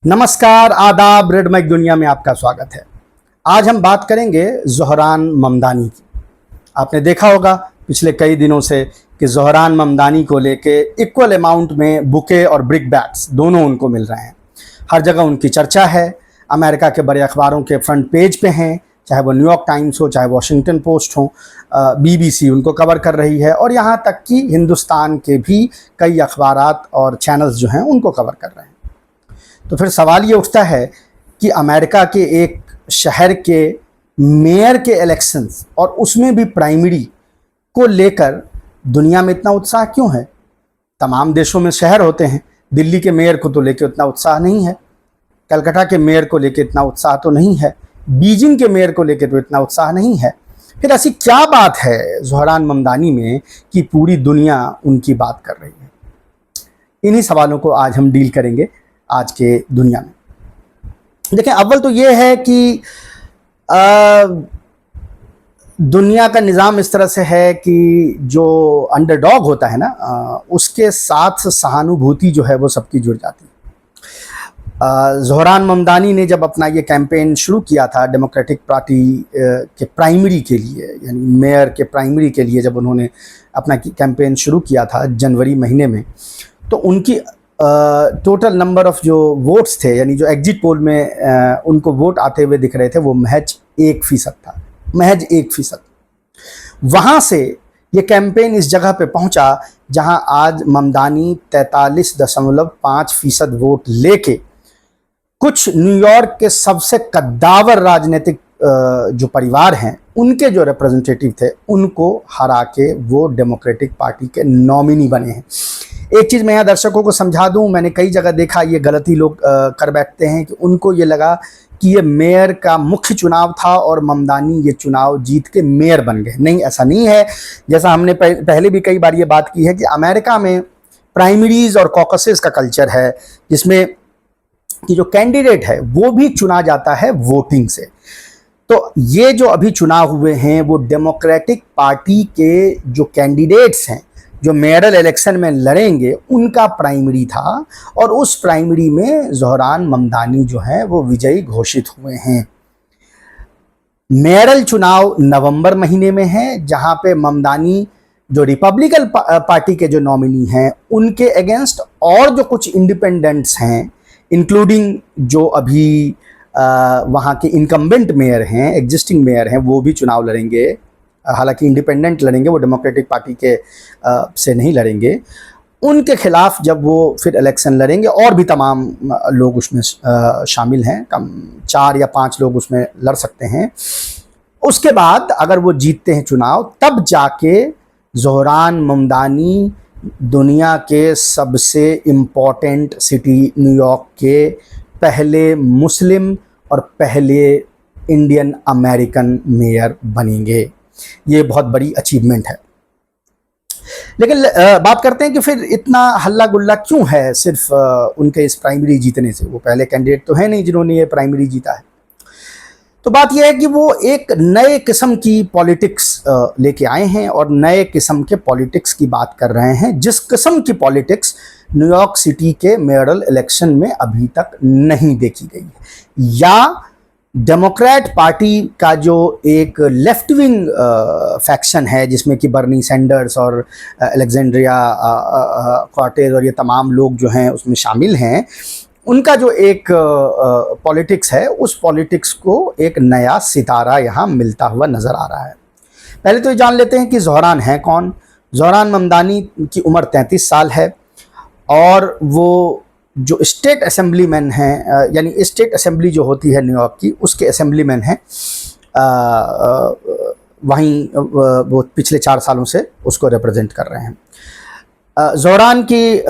नमस्कार, आदाब, red mic दुनिया में आपका स्वागत है। आज हम बात करेंगे ज़ोहरान ममदानी की। आपने देखा होगा पिछले कई दिनों से कि ज़ोहरान ममदानी को लेके इक्वल अमाउंट में बुके और ब्रिक बैट्स दोनों उनको मिल रहे हैं। हर जगह उनकी चर्चा है, अमेरिका के बड़े अखबारों के फ्रंट पेज पे हैं, चाहे वो न्यूयॉर्क टाइम्स हो, चाहे वॉशिंगटन पोस्ट हो, BBC उनको कवर कर रही है और यहाँ तक कि हिंदुस्तान के भी कई अखबारात और चैनल्स जो हैं उनको कवर कर रहे हैं। तो फिर सवाल ये उठता है कि अमेरिका के एक शहर के मेयर के इलेक्शंस और उसमें भी प्राइमरी को लेकर दुनिया में इतना उत्साह क्यों है? तमाम देशों में शहर होते हैं, दिल्ली के मेयर को तो लेकर उतना उत्साह नहीं है, कलकत्ता के मेयर को लेकर इतना उत्साह तो नहीं है, बीजिंग के मेयर को लेकर तो इतना उत्साह नहीं है। फिर ऐसी क्या बात है ज़ोहरान ममदानी में कि पूरी दुनिया उनकी बात कर रही है? इन्हीं सवालों को आज हम डील करेंगे आज के दुनिया में। देखें, अव्वल तो ये है कि दुनिया का निज़ाम इस तरह से है कि जो अंडरडॉग होता है ना, उसके साथ सहानुभूति जो है वो सबकी जुड़ जाती है। ज़ोहरान ममदानी ने जब अपना ये कैंपेन शुरू किया था डेमोक्रेटिक पार्टी के प्राइमरी के लिए, यानी मेयर के प्राइमरी के लिए, जब उन्होंने अपना कैंपेन शुरू किया था जनवरी महीने में, तो उनकी टोटल नंबर ऑफ जो वोट्स थे, यानी जो एग्जिट पोल में उनको वोट आते हुए दिख रहे थे, वो महज 1% था, महज 1%। वहाँ से ये कैंपेन इस जगह पे पहुँचा जहाँ आज ममदानी 43.5% वोट लेके कुछ न्यूयॉर्क के सबसे कद्दावर राजनीतिक जो परिवार हैं उनके जो रिप्रेजेंटेटिव थे उनको हरा के वो डेमोक्रेटिक पार्टी के नॉमिनी बने हैं। एक चीज़ मैं यहाँ दर्शकों को समझा दूँ, मैंने कई जगह देखा ये गलती लोग कर बैठते हैं कि उनको ये लगा कि ये मेयर का मुख्य चुनाव था और ममदानी ये चुनाव जीत के मेयर बन गए। नहीं, ऐसा नहीं है। जैसा हमने पहले भी कई बार ये बात की है कि अमेरिका में प्राइमरीज और कॉकसेस का कल्चर है, जिसमें कि जो कैंडिडेट है वो भी चुना जाता है वोटिंग से। तो ये जो अभी चुनाव हुए हैं वो डेमोक्रेटिक पार्टी के जो कैंडिडेट्स हैं जो मेयरल इलेक्शन में लड़ेंगे उनका प्राइमरी था और उस प्राइमरी में ज़ोहरान ममदानी जो है वो विजयी घोषित हुए हैं। मेयरल चुनाव नवंबर महीने में है, जहां पे ममदानी जो रिपब्लिकन पार्टी के जो नॉमिनी हैं उनके अगेंस्ट और जो कुछ इंडिपेंडेंट्स हैं, इंक्लूडिंग जो अभी वहाँ के इनकम्बेंट मेयर हैं, एग्जिस्टिंग मेयर हैं, वो भी चुनाव लड़ेंगे। हालांकि इंडिपेंडेंट लड़ेंगे, वो डेमोक्रेटिक पार्टी के से नहीं लड़ेंगे। उनके खिलाफ जब वो फिर इलेक्शन लड़ेंगे और भी तमाम लोग उसमें शामिल हैं, कम 4 या 5 लोग उसमें लड़ सकते हैं। उसके बाद अगर वो जीतते हैं चुनाव, तब जाके ज़ोहरान ममदानी दुनिया के सबसे इम्पोर्टेंट सिटी न्यूयॉर्क के पहले मुस्लिम और पहले इंडियन अमेरिकन मेयर बनेंगे। ये बहुत बड़ी अचीवमेंट है। लेकिन बात करते हैं कि फिर इतना हल्ला गुल्ला क्यों है सिर्फ उनके इस प्राइमरी जीतने से? वो पहले कैंडिडेट तो है नहीं जिन्होंने ये प्राइमरी जीता है। तो बात यह है कि वो एक नए किस्म की पॉलिटिक्स लेके आए हैं और नए किस्म के पॉलिटिक्स की बात कर रहे हैं, जिस किस्म की पॉलिटिक्स न्यूयॉर्क सिटी के मेयरल इलेक्शन में अभी तक नहीं देखी गई है। या डेमोक्रेट पार्टी का जो एक लेफ्ट विंग फैक्शन है, जिसमें कि बर्नी सैंडर्स और अलेक्जेंड्रिया कॉर्टेज और ये तमाम लोग जो हैं उसमें शामिल हैं, उनका जो एक पॉलिटिक्स है, उस पॉलिटिक्स को एक नया सितारा यहाँ मिलता हुआ नज़र आ रहा है। पहले तो ये जान लेते हैं कि ज़ोहरान है कौन। ज़ोहरान ममदानी की उम्र 33 साल है और वो जो स्टेट असेंबलीमैन हैं, यानी स्टेट असेंबली जो होती है न्यूयॉर्क की, उसके असेंबलीमैन हैं। वहीं वो पिछले 4 सालों से उसको रिप्रेजेंट कर रहे हैं। ज़ोहरान की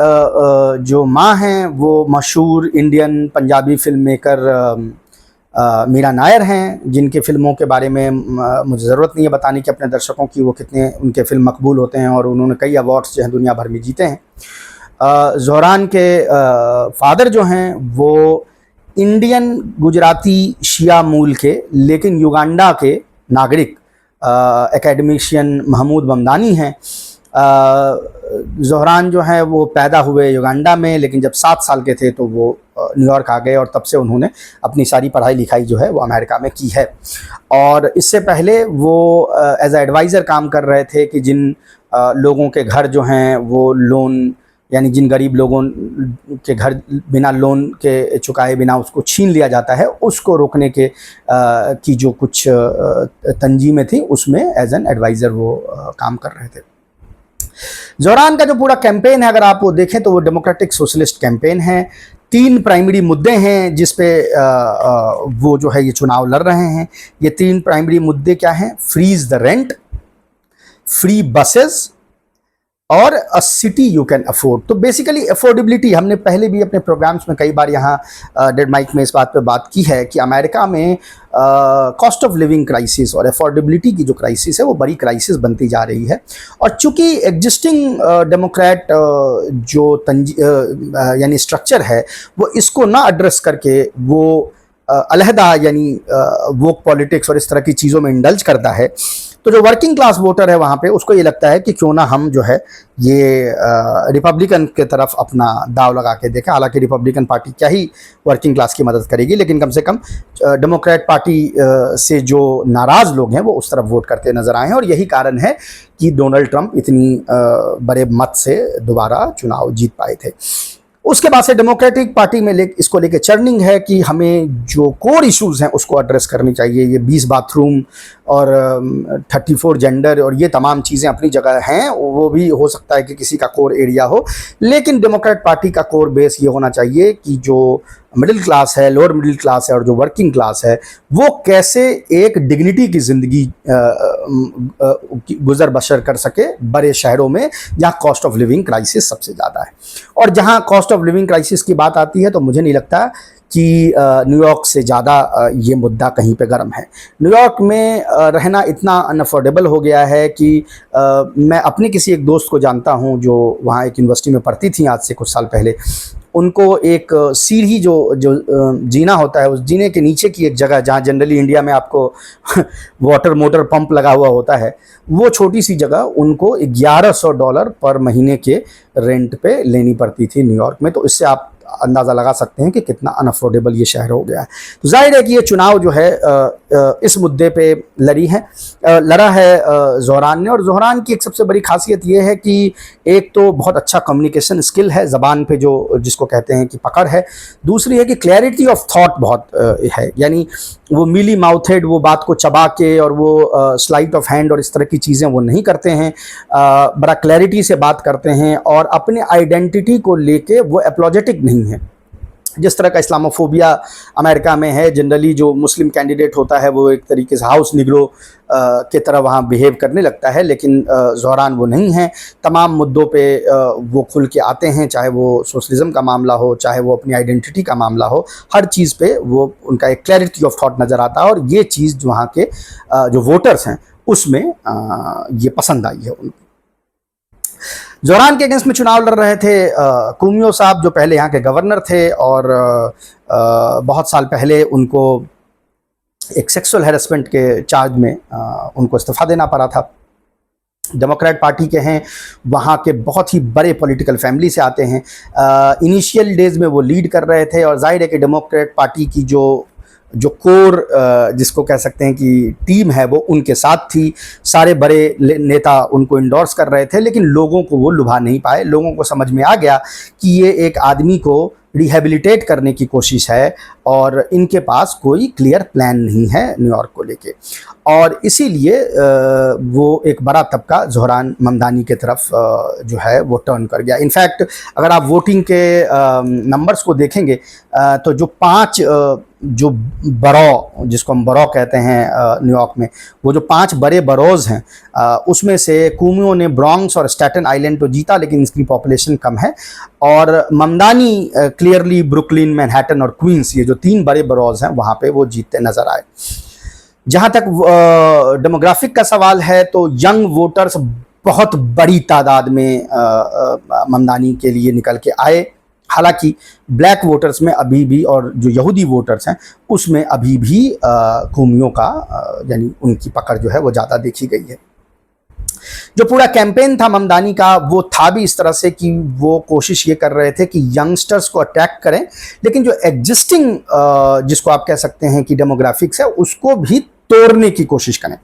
जो माँ हैं वो मशहूर Indian Punjabi film maker Meera Nair हैं, जिनके फ़िल्मों के बारे में मुझे ज़रूरत नहीं है बताने की अपने दर्शकों की वो कितने उनके फ़िल्म मकबूल होते हैं और उन्होंने कई अवार्ड्स जो हैं दुनिया भर में जीते हैं। ज़ोहरान के फादर जो हैं वो इंडियन गुजराती शिया मूल के लेकिन युगांडा के नागरिक एकेडमिशियन महमूद ममदानी हैं ज़ोहरान जो हैं वो पैदा हुए युगांडा में, लेकिन जब 7 साल के थे तो वो न्यूयॉर्क आ गए और तब से उन्होंने अपनी सारी पढ़ाई लिखाई जो है वो अमेरिका में की है। और इससे पहले वो एज एडवाइज़र काम कर रहे थे कि जिन लोगों के घर जो हैं वो लोन, यानी जिन गरीब लोगों के घर बिना लोन के चुकाए बिना उसको छीन लिया जाता है, उसको रोकने के की जो कुछ तंजीमें थी उसमें एज एन एडवाइज़र वो काम कर रहे थे। ज़ोहरान का जो पूरा कैंपेन है अगर आप वो देखें तो वो डेमोक्रेटिक सोशलिस्ट कैंपेन है। 3 प्राइमरी मुद्दे हैं जिस पे वो जो है ये चुनाव लड़ रहे हैं। ये 3 प्राइमरी मुद्दे क्या हैं? Freeze the rent, free buses और a city you can afford. तो बेसिकली अफोर्डेबिलिटी, हमने पहले भी अपने प्रोग्राम्स में कई बार यहाँ डेड माइक में इस बात पे बात की है कि अमेरिका में कॉस्ट ऑफ लिविंग क्राइसिस और अफोर्डेबिलिटी की जो क्राइसिस है वो बड़ी क्राइसिस बनती जा रही है। और चूंकि एग्जिस्टिंग डेमोक्रेट जो यानी स्ट्रक्चर है वो इसको ना एड्रेस करके वो अलहदा यानी वोक पॉलिटिक्स और इस तरह की चीज़ों में इंडल्ज करता है, तो जो वर्किंग क्लास वोटर है वहाँ पे उसको ये लगता है कि क्यों ना हम जो है ये रिपब्लिकन के तरफ अपना दाव लगा के देखें। हालांकि रिपब्लिकन पार्टी क्या ही वर्किंग क्लास की मदद करेगी, लेकिन कम से कम डेमोक्रेट पार्टी से जो नाराज़ लोग हैं वो उस तरफ वोट करते नज़र आए हैं। और यही कारण है कि डोनाल्ड ट्रंप इतनी बड़े मत से दोबारा चुनाव जीत पाए थे। उसके बाद से डेमोक्रेटिक पार्टी में इसको लेके चर्निंग है कि हमें जो कोर इश्यूज़ हैं उसको एड्रेस करनी चाहिए। ये 20 बाथरूम और 34 जेंडर और ये तमाम चीज़ें अपनी जगह हैं, वो भी हो सकता है कि किसी का कोर एरिया हो, लेकिन डेमोक्रेट पार्टी का कोर बेस ये होना चाहिए कि जो मिडिल क्लास है, लोअर मिडिल क्लास है और जो वर्किंग क्लास है वो कैसे एक डिग्निटी की ज़िंदगी गुजर बसर कर सके बड़े शहरों में जहाँ कॉस्ट ऑफ लिविंग क्राइसिस सबसे ज़्यादा है। और जहाँ कॉस्ट ऑफ लिविंग क्राइसिस की बात आती है तो मुझे नहीं लगता कि न्यूयॉर्क से ज़्यादा ये मुद्दा कहीं पे गर्म है। न्यूयॉर्क में रहना इतना अनअफोर्डेबल हो गया है कि मैं अपने किसी एक दोस्त को जानता हूँ जो वहाँ एक यूनिवर्सिटी में पढ़ती थी आज से कुछ साल पहले। उनको एक सीढ़ी जो जीना होता है, उस जीने के नीचे की एक जगह जहाँ जनरली इंडिया में आपको वाटर मोटर पंप लगा हुआ होता है, वो छोटी सी जगह उनको $1100 पर महीने के रेंट पे लेनी पड़ती थी न्यूयॉर्क में। तो इससे आप अंदाज़ा लगा सकते हैं कि कितना अनअफोर्डेबल ये शहर हो गया है। तो जाहिर है कि ये चुनाव जो है इस मुद्दे पे लड़ा है ज़ोहरान ने। और ज़ोहरान की एक सबसे बड़ी खासियत ये है कि एक तो बहुत अच्छा कम्युनिकेशन स्किल है, ज़बान पे जो जिसको कहते हैं कि पकड़ है। दूसरी है कि क्लैरिटी ऑफ थॉट बहुत है, यानी वो मीली माउथेड, वो बात को चबा के और वो स्लाइट ऑफ हैंड और इस तरह की चीज़ें वो नहीं करते हैं। बड़ा क्लैरिटी से बात करते हैं और अपने आइडेंटिटी को लेके वो एपोलोजेटिक नहीं है। जिस तरह का इस्लामोफोबिया अमेरिका में है, जनरली जो मुस्लिम कैंडिडेट होता है वो एक तरीके से हाउस निग्रो के तरह वहाँ बिहेव करने लगता है, लेकिन ज़ोहरान वो नहीं है। तमाम मुद्दों पे वो खुल के आते हैं, चाहे वो सोशलिज़म का मामला हो, चाहे वो अपनी आइडेंटिटी का मामला हो, हर चीज़ पे वो उनका एक क्लैरिटी ऑफ थॉट नज़र आता है। और ये चीज़ वहाँ के जो वोटर्स हैं उसमें ये पसंद आई है उनको। ज़ोहरान के अगेंस्ट में चुनाव लड़ रहे थे कुमियो साहब, जो पहले यहाँ के गवर्नर थे और बहुत साल पहले उनको एक सेक्सुअल हैरेसमेंट के चार्ज में उनको इस्तीफा देना पड़ा था। डेमोक्रेट पार्टी के हैं, वहाँ के बहुत ही बड़े पॉलिटिकल फैमिली से आते हैं। इनिशियल डेज में वो लीड कर रहे थे और जाहिर है कि डेमोक्रेट पार्टी की जो कोर जिसको कह सकते हैं कि टीम है वो उनके साथ थी। सारे बड़े नेता उनको इंडोर्स कर रहे थे, लेकिन लोगों को वो लुभा नहीं पाए। लोगों को समझ में आ गया कि ये एक आदमी को रिहेबिलिटेट करने की कोशिश है और इनके पास कोई क्लियर प्लान नहीं है न्यूयॉर्क को लेके। और इसीलिए वो एक बड़ा तबका ज़ोहरान ममदानी के तरफ जो है वो टर्न कर गया। इनफैक्ट अगर आप वोटिंग के नंबर्स को देखेंगे तो जो 5 जो बरो, जिसको हम बरो कहते हैं न्यूयॉर्क में, वो जो 5 बड़े बरोज़ हैं उसमें से कुमियो ने ब्रॉन्क्स और स्टैटन आइलैंड तो जीता, लेकिन इसकी पॉपुलेशन कम है। और ममदानी क्लियरली ब्रुकलिन, मैनहट्टन और क्वींस, ये जो 3 बड़े बरोज़ हैं वहाँ पे वो जीतते नज़र आए। जहाँ तक डेमोग्राफिक का सवाल है तो यंग वोटर्स बहुत बड़ी तादाद में ममदानी के लिए निकल के आए। हालांकि ब्लैक वोटर्स में अभी भी और जो यहूदी वोटर्स हैं उसमें अभी भी कुमियो का यानी उनकी पकड़ जो है वो ज़्यादा देखी गई है। जो पूरा कैंपेन था ममदानी का वो था भी इस तरह से कि वो कोशिश ये कर रहे थे कि यंगस्टर्स को अटैक करें, लेकिन जो एग्जिस्टिंग जिसको आप कह सकते हैं कि डेमोग्राफिक्स है उसको भी तोड़ने की कोशिश करें।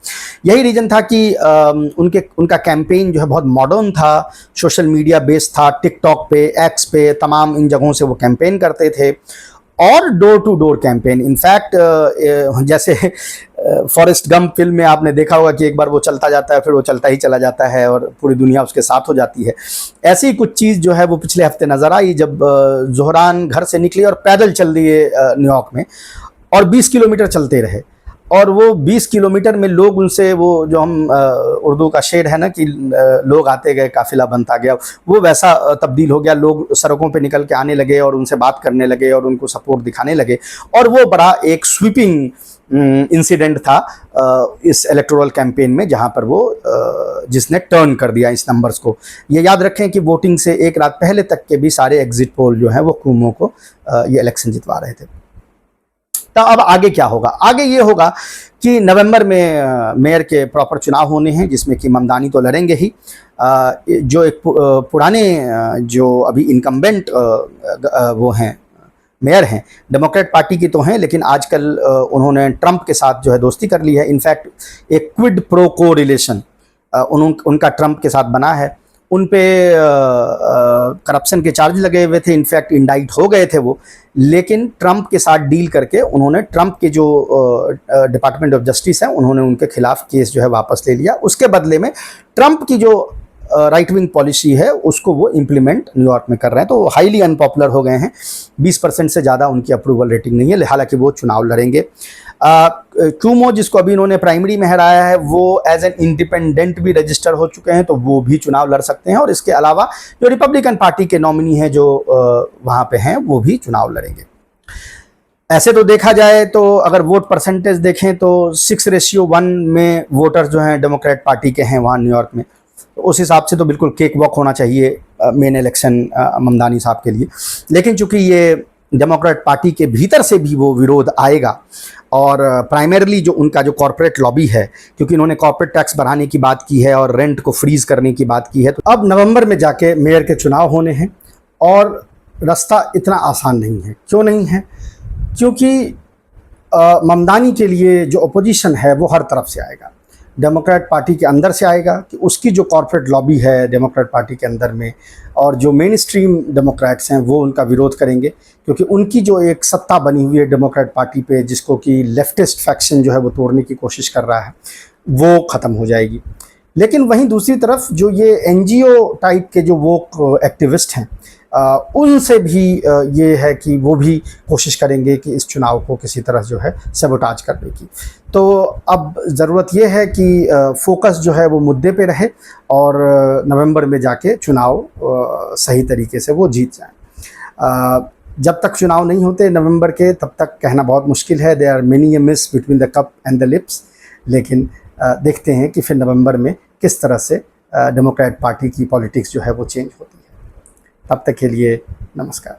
यही रीजन था कि उनका कैंपेन जो है बहुत मॉडर्न था, सोशल मीडिया बेस्ड था, टिकटॉक पे, एक्स पे, तमाम इन जगहों से वो कैंपेन करते थे और door to door campaign. In fact जैसे फॉरेस्ट गंप फिल्म में आपने देखा होगा कि एक बार वो चलता जाता है, फिर वो चलता ही चला जाता है और पूरी दुनिया उसके साथ हो जाती है। ऐसी ही कुछ चीज़ जो है वो पिछले हफ्ते नज़र आई जब ज़ोहरान घर से निकली और पैदल चल दिए न्यूयॉर्क में और 20 किलोमीटर चलते रहे। और वो 20 किलोमीटर में लोग उनसे, वो जो हम उर्दू का शेर है ना कि लोग आते गए काफिला बनता गया, वो वैसा तब्दील हो गया। लोग सड़कों पे निकल के आने लगे और उनसे बात करने लगे और उनको सपोर्ट दिखाने लगे और वो बड़ा एक स्वीपिंग इंसिडेंट था इस इलेक्टोरल कैंपेन में, जहां पर वो जिसने टर्न कर दिया इस नंबर्स को। ये याद रखें कि वोटिंग से एक रात पहले तक के भी सारे एग्जिट पोल जो है वो कुमो को ये इलेक्शन जितवा रहे थे। तो अब आगे क्या होगा? आगे ये होगा कि नवंबर में मेयर के प्रॉपर चुनाव होने हैं, जिसमें कि ममदानी तो लड़ेंगे ही। जो एक पुराने जो अभी इनकम्बेंट वो हैं मेयर हैं, डेमोक्रेट पार्टी की तो हैं, लेकिन आजकल उन्होंने ट्रंप के साथ जो है दोस्ती कर ली है। इनफैक्ट एक क्विड प्रो को रिलेशन उनका ट्रंप के साथ बना है। उन पे करप्शन के चार्ज लगे हुए थे, इनफैक्ट इंडाइट हो गए थे वो, लेकिन ट्रंप के साथ डील करके उन्होंने ट्रंप के जो डिपार्टमेंट ऑफ जस्टिस है उन्होंने उनके खिलाफ केस जो है वापस ले लिया। उसके बदले में ट्रंप की जो राइट विंग पॉलिसी है उसको वो इम्प्लीमेंट न्यूयॉर्क में कर रहे हैं, तो हाईली अनपॉपुलर हो गए हैं। 20% से ज़्यादा उनकी अप्रूवल रेटिंग नहीं है, हालांकि वो चुनाव लड़ेंगे। क्यूमो जिसको अभी इन्होंने प्राइमरी में हराया है वो एज एन इंडिपेंडेंट भी रजिस्टर हो चुके हैं, तो वो भी चुनाव लड़ सकते हैं। और इसके अलावा जो रिपब्लिकन पार्टी के नॉमिनी हैं जो वहाँ पे हैं वो भी चुनाव लड़ेंगे। ऐसे तो देखा जाए तो अगर वोट परसेंटेज देखें तो 6:1 में वोटर्स जो हैं डेमोक्रेट पार्टी के हैं वहाँ न्यूयॉर्क में, तो उस हिसाब से तो बिल्कुल केक वॉक होना चाहिए मेन इलेक्शन ममदानी साहब के लिए। लेकिन चूंकि ये डेमोक्रेट पार्टी के भीतर से भी वो विरोध आएगा और प्राइमरली जो उनका जो कॉर्पोरेट लॉबी है, क्योंकि इन्होंने कॉर्पोरेट टैक्स बढ़ाने की बात की है और रेंट को फ्रीज करने की बात की है, तो अब नवंबर में जाके मेयर के चुनाव होने हैं और रास्ता इतना आसान नहीं है। क्यों नहीं है? क्योंकि ममदानी के लिए जो अपोजिशन है वो हर तरफ से आएगा। डेमोक्रेट पार्टी के अंदर से आएगा कि उसकी जो कॉर्पोरेट लॉबी है डेमोक्रेट पार्टी के अंदर में, और जो मेन स्ट्रीम डेमोक्रेट्स हैं वो उनका विरोध करेंगे, क्योंकि उनकी जो एक सत्ता बनी हुई है डेमोक्रेट पार्टी पे, जिसको कि लेफ्टिस्ट फैक्शन जो है वो तोड़ने की कोशिश कर रहा है, वो ख़त्म हो जाएगी। लेकिन वहीं दूसरी तरफ जो ये एनजीओ टाइप के जो वो एक्टिविस्ट हैं उनसे भी ये है कि वो भी कोशिश करेंगे कि इस चुनाव को किसी तरह जो है सबोटाज करने की। तो अब ज़रूरत ये है कि फोकस जो है वो मुद्दे पे रहे और नवंबर में जाके चुनाव सही तरीके से वो जीत जाएं। जब तक चुनाव नहीं होते नवंबर के, तब तक कहना बहुत मुश्किल है। There are many a miss between the cup and the lips. लेकिन देखते हैं कि फिर नवंबर में किस तरह से डेमोक्रेट पार्टी की पॉलिटिक्स जो है वो चेंज होती है। तब तक के लिए नमस्कार।